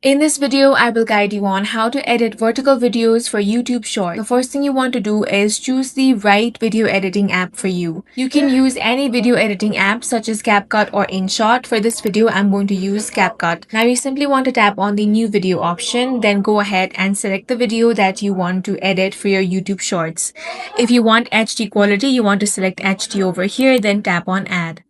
In this video, I will guide you on how to edit vertical videos for YouTube Shorts. The first thing you want to do is choose the right video editing app for you. You can use any video editing app such as CapCut or InShot. For this video, I'm going to use CapCut. Now you simply want to tap on the new video option, then go ahead and select the video that you want to edit for your YouTube Shorts. If you want HD quality, you want to select HD over here, then tap on Add.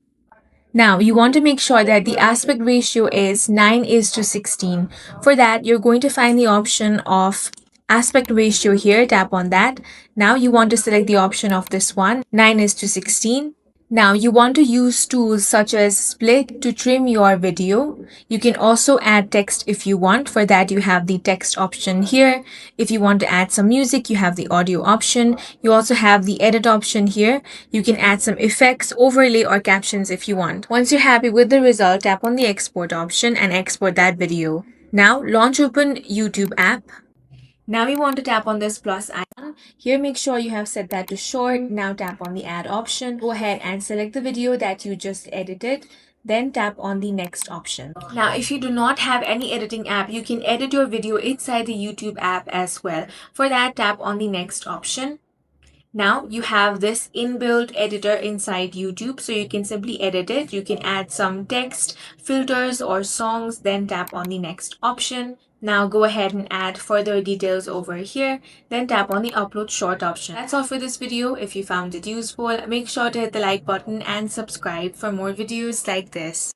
Now, you want to make sure that the aspect ratio is 9:16. For that, you're going to find the option of aspect ratio here. Tap on that. Now, you want to select the option of this one, 9:16. Now, you want to use tools such as split to trim your video. You can also add text if you want. For that, you have the text option here. If you want to add some music, you have the audio option. You also have the edit option here. You can add some effects, overlay, or captions if you want. Once you're happy with the result, tap on the export option and export that video. Now, launch open YouTube app. Now we want to tap on this plus icon. Here, make sure you have set that to short. Now tap on the add option. Go ahead and select the video that you just edited. Then tap on the next option. Now, if you do not have any editing app, you can edit your video inside the YouTube app as well. For that, tap on the next option. Now you have this inbuilt editor inside YouTube, so you can simply edit it. You can add some text, filters, or songs, then tap on the next option. Now go ahead and add further details over here, then tap on the upload short option. That's all for this video. If you found it useful, make sure to hit the like button and subscribe for more videos like this.